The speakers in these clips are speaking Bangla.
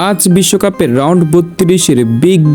আজ বিশ্বকাপের রাউন্ড 32-এর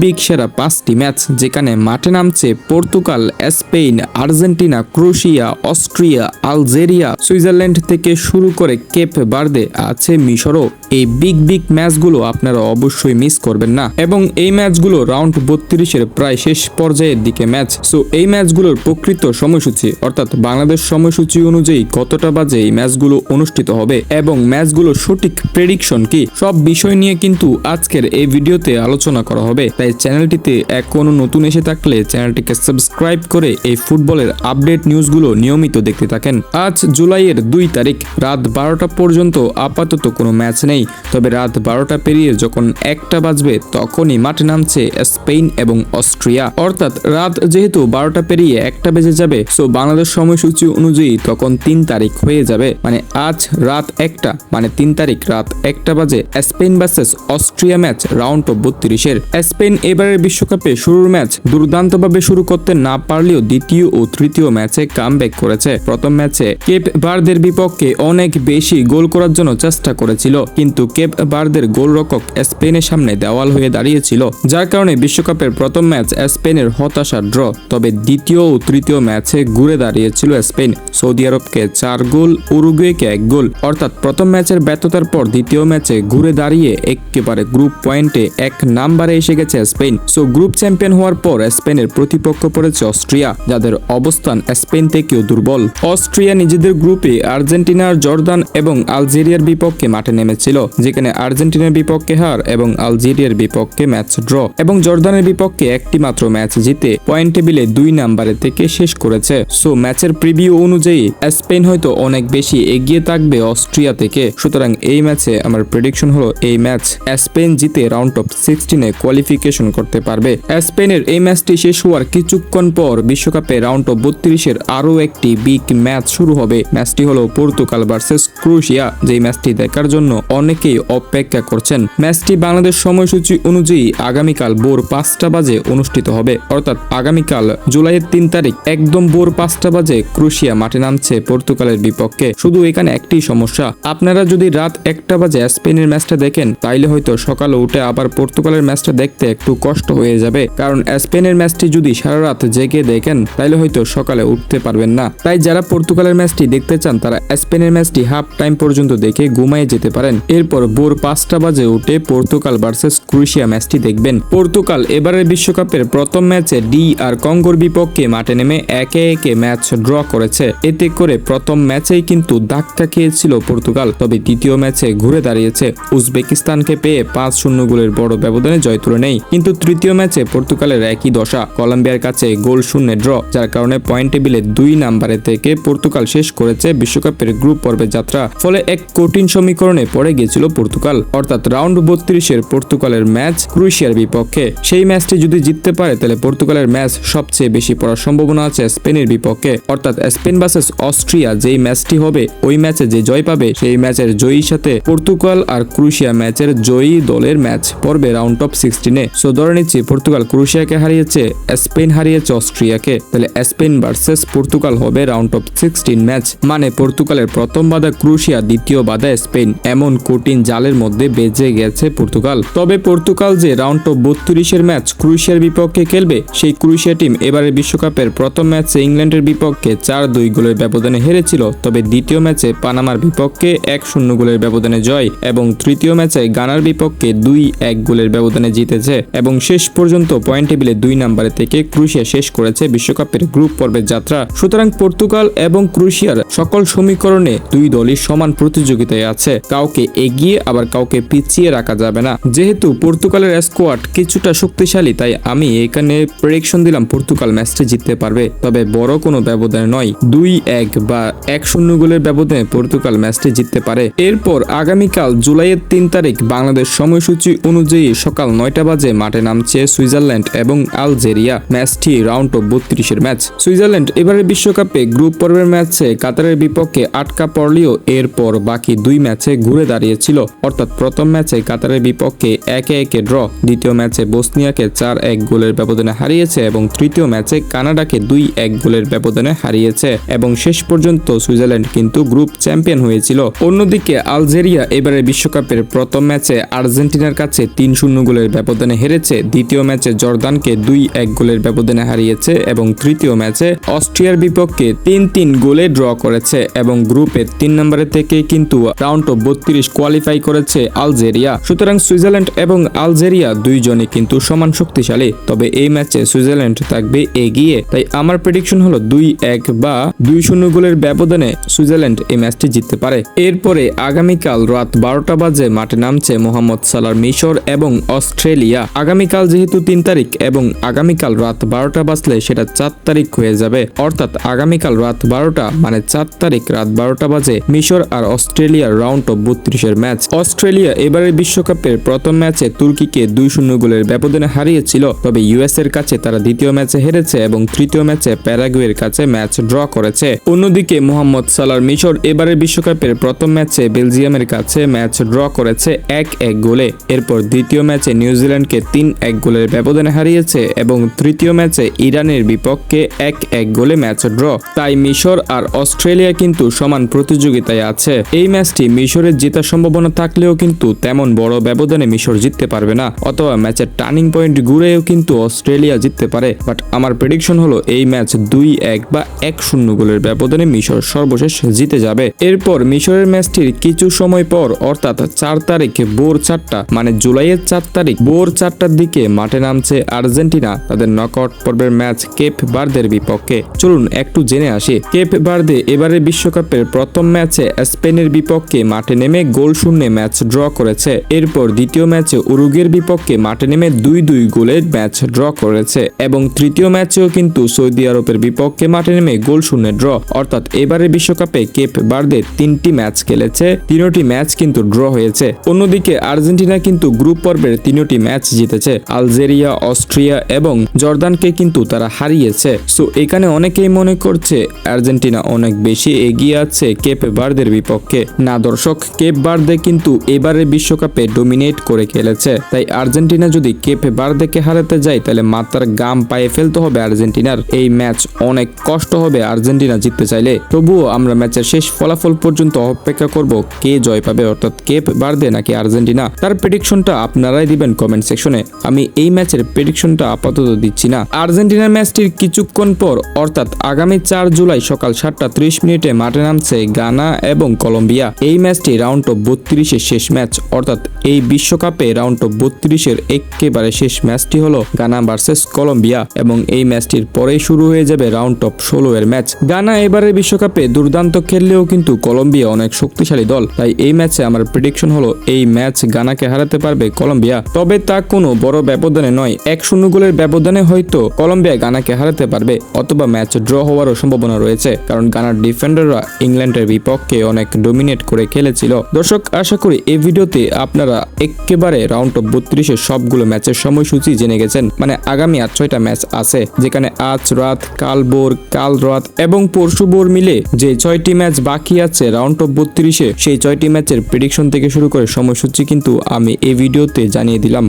বিগ সেরা 5টি ম্যাচ, যেখানে মাঠে নামছে Portugal, Spain, Argentina, Croatia, Austria, Algeria, Switzerland থেকে শুরু করে কেপ ভার্দে, আছে মিশরও। এই বিগ ম্যাচগুলো আপনারা অবশ্যই মিস করবেন না, এবং এই ম্যাচগুলো রাউন্ড 32-এর প্রায় শেষ পর্যায়ের দিকে ম্যাচ। সো এই ম্যাচগুলোর প্রকৃত সময়সূচি অর্থাৎ বাংলাদেশ সময়সূচি অনুযায়ী কতটা বাজে এই ম্যাচগুলো অনুষ্ঠিত হবে এবং ম্যাচগুলোর সঠিক প্রেডিকশন কি, সব বিষয় নিয়ে কিন্তু আজকের এই ভিডিওতে আলোচনা করা হবে। তাই চ্যানেলটিতে এখনো নতুন এসে থাকলে চ্যানেলটিকে সাবস্ক্রাইব করে এই ফুটবলের আপডেট নিউজগুলো নিয়মিত দেখতে থাকেন। আজ জুলাইয়ের 2 তারিখ রাত 12টা পর্যন্ত আপাতত কোনো ম্যাচ নেই, তবে রাত 12টা পেরিয়ে যখন 1টা বাজবে তখনই মাঠে নামছে স্পেন এবং অস্ট্রিয়া। অর্থাৎ রাত যেহেতু 12টা পেরিয়ে 1টা বেজে যাবে, সো বাংলাদেশ সময়সূচি অনুযায়ী তখন 3 তারিখ হয়ে যাবে। মানে আজ রাত 1টা মানে 3 তারিখ রাত 1টা বাজে Spain versus Austria match round 32-এর। স্পেন এবারের বিশ্বকাপে শুরুর ম্যাচ দুর্দান্তভাবে শুরু করতে না পারলেও দ্বিতীয় ও তৃতীয় ম্যাচে কামব্যাক করেছে। প্রথম ম্যাচে কেপ ভার্দের বিপক্ষে অনেক বেশি গোল করার জন্য চেষ্টা করেছিল, কিন্তু কেপ ভার্দের গোলরক্ষক স্পেনের সামনে দেওয়াল হয়ে দাঁড়িয়েছিল, যার কারণে বিশ্বকাপের প্রথম ম্যাচ স্পেনের হতাশা ড্র। তবে দ্বিতীয় ও তৃতীয় ম্যাচে ঘুরে দাঁড়িয়েছিল স্পেন, সৌদি আরবকে 4 গোল, উরুগুয়েকে 1 গোল। অর্থাৎ প্রথম ম্যাচের ব্যর্থতার পর দ্বিতীয় ম্যাচে ঘুরে দাঁড়িয়ে একেবারে গ্রুপ পয়েন্টে 1 নম্বরে এসে গেছে স্পেন। সো গ্রুপ চ্যাম্পিয়ন হওয়ার পর স্পেনের প্রতিপক্ষ পড়েছে অস্ট্রিয়া, যাদের অবস্থান স্পেন থেকেও দুর্বল। অস্ট্রিয়া নিজেদের গ্রুপে আর্জেন্টিনার, জর্দান এবং আলজেরিয়ার বিপক্ষে মাঠে নেমেছিল, যেখানে আর্জেন্টিনার বিপক্ষে হার এবং আলজেরিয়ার বিপক্ষে ম্যাচ ড্র, এবং জর্দানের বিপক্ষে একটি মাত্র ম্যাচ জিতে পয়েন্ট টেবিলে 2 নম্বরে থেকে শেষ করেছে। সো ম্যাচের প্রিভিউ অনুযায়ী স্পেন হয়তো অনেক বেশি এগিয়ে থাকবে অস্ট্রিয়া থেকে। সুতরাং এই ম্যাচে আমার প্রেডিকশন হলো এই ম্যাচ স্পেন জিতে রাউন্ড অফ 16-এ কোয়ালিফিকেশন করতে পারবে। স্পেনের এই ম্যাচটি শেষ হওয়ার কিছুক্ষণ পর বিশ্বকাপে রাউন্ড অফ 32-এর আরও একটি বিগ ম্যাচ শুরু হবে। ম্যাচটি হলো পর্তুগাল ভার্সেস ক্রোয়েশিয়া, যেই ম্যাচটি দেখার জন্য অনেকেই অপেক্ষা করছেন। ম্যাচটি বাংলাদেশ সময়সূচি অনুযায়ী আগামীকাল ভোর 5টা বাজে অনুষ্ঠিত হবে। অর্থাৎ আগামীকাল জুলাইয়ের 3 তারিখ একদম ভোর 5টা বাজে ক্রোয়েশিয়া মাঠে নামছে পর্তুগালের বিপক্ষে। শুধু এখানে একটি সমস্যা, আপনারা যদি রাত 1টা বাজে স্পেনের ম্যাচটা দেখেন তাইলে হয়তো সকালে উঠে আবার পর্তুগালের ম্যাচটা দেখতে একটু কষ্ট হয়ে যাবে, কারণ স্পেনের ম্যাচটি যদি সারা রাত জেগে দেখেন তাইলে হয়তো সকালে উঠতে পারবেন না। তাই যারা পর্তুগালের ম্যাচটি দেখতে চান তারা স্পেনের ম্যাচটি হাফ টাইম পর্যন্ত দেখে ঘুমায় যেতে পারেন। এরপর ভোর 5টা বাজে উঠে পর্তুগাল ভার্সেস ক্রোয়েশিয়া ম্যাচটি দেখবেন। পর্তুগাল এবারের বিশ্বকাপের প্রথম ম্যাচে আর কঙ্গোর বিপক্ষে মাঠে নেমে একে ম্যাচ ড্র করেছে। এতে করে প্রথম ম্যাচেই কিন্তু ধাক্কা খেয়েছিল পর্তুগাল, তবে দ্বিতীয় ম্যাচে ঘুরে দাঁড়িয়েছে। উজবেকিস্তানকে পেয়ে 5-0 গোলের বড় ব্যবধানে জয় তুলে নেই, কিন্তু তৃতীয় ম্যাচে পর্তুগালের একই দশা, কলম্বিয়ার কাছে গোল শূন্যে ড্র, যার কারণে পয়েন্ট টেবিলে 2 নম্বরে থেকে পর্তুগাল শেষ করেছে বিশ্বকাপের গ্রুপ পর্বের যাত্রা। ফলে এক কঠিন সমীকরণে পড়ে গিয়েছিল পর্তুগাল। অর্থাৎ রাউন্ড 32-এর পর্তুগালের ম্যাচ ক্রোয়েশিয়ার বিপক্ষে, সেই ম্যাচটি যদি জিততে পারে তাহলে পর্তুগালের ম্যাচ সবচেয়ে বেশি পড়ার সম্ভাবনা আছে স্পেনের বিপক্ষে। অর্থাৎ স্পেন ভার্সেস অস্ট্রিয়া যেই ম্যাচটি হবে, ওই ম্যাচে যে জয় পাবে সেই ম্যাচের জয়ীর সাথে পর্তুগাল আর ক্রোয়েশিয়া ম্যাচের জয়ী দলের ম্যাচ পড়বে রাউন্ড অফ 16-এ। সো ধরে নিচ্ছি পর্তুগাল ক্রোয়েশিয়াকে হারিয়েছে, স্পেন হারিয়েছে অস্ট্রিয়াকে, তাহলে স্পেন ভার্সেস পর্তুগাল হবে রাউন্ড অফ 16 ম্যাচ। মানে পর্তুগালের প্রথম বাধা ক্রোয়েশিয়া, দ্বিতীয় বাধা স্পেন। এমন কঠিন জালের মধ্যে বেজে গেছে পর্তুগাল। তবে পর্তুগাল যে রাউন্ড অফ 32-এর ম্যাচ ক্রোয়েশিয়ার বিপক্ষে খেলবে, সেই ক্রোয়েশিয়া টিম এবারে বিশ্বকাপের প্রথম ম্যাচে ইংল্যান্ডের বিপক্ষে 4-2 গোলের ব্যবধানে হেরেছিল, তবে দ্বিতীয় ম্যাচে পানামার বিপক্ষে 1-0 গোলের ব্যবধানে জয়, এবং তৃতীয় ম্যাচে গানার বিপক্ষে 2-1 গোলের ব্যবধানে জিতেছে, এবং শেষ পর্যন্ত পয়েন্ট টেবিলে 2 নম্বরে থেকে ক্রোয়েশিয়া শেষ করেছে বিশ্বকাপের গ্রুপ পর্বের যাত্রা। সুতরাং পর্তুগাল এবং ক্রোয়েশিয়ার সকল সমীকরণে 2 দলই সমান প্রতিযোগিতায় আছে, কাউকে এগিয়ে আবার কাউকে পিছিয়ে রাখা যাবে না। যেহেতু পর্তুগালের স্কোয়াড কিছুটা শক্তিশালী, তাই আমি এখানে প্রেডিকশন দিলাম পর্তুগাল ম্যাচটি জিততে পারবে, তবে বড় কোনো ব্যবধানে নয়, 2-1 বা 1-0 গোলের ব্যবধানে পর্তুগাল ম্যাচটি জিততে পারে। এরপর আগামীকাল জুলাইয়ের 3 তারিখ বাংলাদেশ সময়সূচি অনুযায়ী সকাল 9টা বাজে মাঠে নামছে সুইজারল্যান্ড এবং আলজেরিয়া। ম্যাচটি রাউন্ড অফ 32-এর ম্যাচ। সুইজারল্যান্ড এবারের বিশ্বকাপে গ্রুপ পর্বের ম্যাচে কাতারের বিপক্ষে আটকা পড়লেও এরপর বাকি 2 ম্যাচে ঘুরে দাঁড়িয়েছিল। অর্থাৎ প্রথম ম্যাচে কাতারের বিপক্ষে 1-1 ড্র, দ্বিতীয় ম্যাচে বসনিয়াকে 4-1 গোলের ব্যবধানে হারিয়েছে, এবং তৃতীয় ম্যাচে কানাডাকে 2-1 গোলের ব্যবধানে হারিয়েছে, এবং শেষ পর্যন্ত সুইজারল্যান্ড কিন্তু গ্রুপ চ্যাম্পিয়ন হয়েছিল। অন্যদিকে আলজেরিয়া এবারে বিশ্বকাপের প্রথম ম্যাচে ম্যাচে আর্জেন্টিনার কাছে 3-0 গোলের ব্যবধানে হেরেছে, দ্বিতীয় ম্যাচে জর্দানকে 2-1 গোলের ব্যবধানে হারিয়েছে এবং তৃতীয় ম্যাচে অস্ট্রিয়ার বিপক্ষে 3-3 গোলে ড্র করেছে এবং গ্রুপের 3 নম্বরে থেকে কিন্তু রাউন্ড অফ 32 কোয়ালিফাই করেছে আলজেরিয়া। সুতরাং সুইজারল্যান্ড এবং আলজেরিয়া দুইজনই কিন্তু সমান শক্তিশালী, তবে এই ম্যাচে সুইজারল্যান্ড থাকবে এগিয়ে। তাই আমার প্রেডিকশন হলো 2-1 বা 2-0 গোলের ব্যবধানে সুইজারল্যান্ড এই ম্যাচটি জিততে পারে। এরপরে আগামীকাল রাত 12টা বাজে মাঠে নামছে মোহাম্মদ সালার মিশর এবং অস্ট্রেলিয়া। আগামীকাল যেহেতু 3 তারিখ এবং আগামীকাল রাত 12টা বাজলে সেটা 4 তারিখ হয়ে যাবে, অর্থাৎ আগামীকাল রাত 12টা মানে 4 তারিখ রাত 12টা বাজে মিশর আর অস্ট্রেলিয়ার রাউন্ড অফ 32 এর ম্যাচ। অস্ট্রেলিয়া এবারের বিশ্বকাপের প্রথম ম্যাচে তুর্কিকে 2-0 গোলের ব্যবধানে হারিয়েছিল, তবে ইউএস এর কাছে তারা দ্বিতীয় ম্যাচে হেরেছে এবং তৃতীয় ম্যাচে প্যারাগুয়ের কাছে ম্যাচ ড্র করেছে। অন্যদিকে মোহাম্মদ সালার মিশর এবারের বিশ্বকাপের প্রথম ম্যাচে বেলজিয়ামের কাছে ম্যাচ ড্র করেছে 1-1 গোলে। এরপর দ্বিতীয় ম্যাচে নিউজিল্যান্ডকে 3-1 গোলের ব্যবধানে হারিয়েছে এবং তৃতীয় ম্যাচে ইরানের বিপক্ষে 1-1 গোলে ম্যাচ ড্র। তাই মিশর আর অস্ট্রেলিয়া কিন্তু সমান প্রতিযোগিতায় আছে। এই ম্যাচটি মিশরের জেতার সম্ভাবনা থাকলেও কিন্তু তেমন বড় ব্যবধানে মিশর জিততে পারবে না, অথবা ম্যাচের টার্নিং পয়েন্ট ঘুরেও কিন্তু অস্ট্রেলিয়া জিততে পারে। বাট আমার প্রেডিকশন হলো এই ম্যাচ 2-1 বা 1-0 গোলের ব্যবধানে মিশর সর্বশেষ জিতে যাবে। এরপর মিশরের ম্যাচটির কিছু সময় পর অর্থাৎ 4 তারিখ ভোর 4টা মানে জুলাইয়ের 4 তারিখ ভোর 4টার দিকে মাঠে নামছে আর্জেন্টিনা তাদের নকআউট পর্বের ম্যাচ কেপ ভার্দের বিপক্ষে। চলুন একটু জেনে আসি। কেপ ভার্দে এবারের বিশ্বকাপের প্রথম ম্যাচে স্পেনের বিপক্ষে মাঠে নেমে গোল শূন্যে ম্যাচ ড্র করেছে। এরপর দ্বিতীয় ম্যাচে উরুগুয়ের বিপক্ষে মাঠে নেমে 2-2 গোলে ম্যাচ ড্র করেছে এবং তৃতীয় ম্যাচেও কিন্তু সৌদি আরবের বিপক্ষে মাঠে নেমে গোল শূন্যে ড্র। অর্থাৎ এবারের বিশ্বকাপে কেপ ভার্দে 3টি ম্যাচ খেলেছে, 3টি ম্যাচ কিন্তু ড্র হয়েছে। অন্যদিকে আর্জেন্টিনা কিন্তু গ্রুপ পর্বের 3টি ম্যাচ জিতেছে, আলজেরিয়া, অস্ট্রিয়া এবং জর্দানকে কিন্তু তারা হারিয়েছে। সো এখানে অনেকেই মনে করছে আর্জেন্টিনা অনেক বেশি এগিয়ে আছে কেপ ভার্দের বিপক্ষে। না দর্শক, কেপ ভার্দে কিন্তু এবারের বিশ্বকাপে ডমিনেট করে খেলেছে, তাই আর্জেন্টিনা যদি কেপ ভার্দেকে হারাতে যায় তাহলে মাথার গাম পায়ে ফেলতে হবে আর্জেন্টিনার। এই ম্যাচ অনেক কষ্ট হবে আর্জেন্টিনা জিততে চাইলে। তবুও আমরা ম্যাচের শেষ ফলাফল পর্যন্ত অপেক্ষা করব কে জয় পাবে, অর্থাৎ কেপ ভার্দে নাকি আর্জেন্টিনা। তার প্রেডিকশনটা আপনারাই দিবেন কমেন্ট সেকশনে। আমি এই ম্যাচের প্রেডিকশনটা আপাতত দিচ্ছি না। আর্জেন্টিনার ম্যাচটির কিছুক্ষণ পর অর্থাৎ আগামী 4 জুলাই সকাল 7:30 মাঠে নামছে গানা এবং কলম্বিয়া। এই ম্যাচটি রাউন্ড অফ 32 শেষ ম্যাচ, অর্থাৎ এই বিশ্বকাপে রাউন্ড অফ 32 একেবারে শেষ ম্যাচটি হলো গানা ভার্সেস কলম্বিয়া এবং এই ম্যাচটির পরেই শুরু হয়ে যাবে রাউন্ড অফ 16 ম্যাচ। গানা এবারের বিশ্বকাপে দুর্দান্ত খেললেও কিন্তু কলম্বিয়া অনেক শক্তিশালী দল, তাই এই ম্যাচে আমার প্রেডিকশন হলো এই ম্যাচ গানাকে হারাতে পারবে কলম্বিয়া, তবে তা কোনো বড় ব্যবধানে নয়। 1-0 গোলের ব্যবধানে হয়তো কলম্বিয়া গানাকে হারাতে পারবে, অথবা ম্যাচ ড্র হওয়ারও সম্ভাবনা রয়েছে, কারণ গানার ডিফেন্ডাররা ইংল্যান্ডের বিপক্ষে অনেক ডমিনেট করে খেলেছিল। দর্শক, আশা করি এই ভিডিওতে আপনারা একেবারে রাউন্ড অফ 32 সবগুলো ম্যাচের সময়সূচি জেনে গেছেন। মানে আগামী আর 6টা ম্যাচ আছে, যেখানে আজ রাত, কাল ভোর, কাল রাত এবং পরশু ভোর মিলে যে 6টি ম্যাচ বাকি আছে রাউন্ড অফ 32 সেই 6টি ম্যাচের প্রেডিকশন থেকে শুরু করে সময়সূচি কিন্তু আমি এই ভিডিওতে জানিয়ে দিলাম।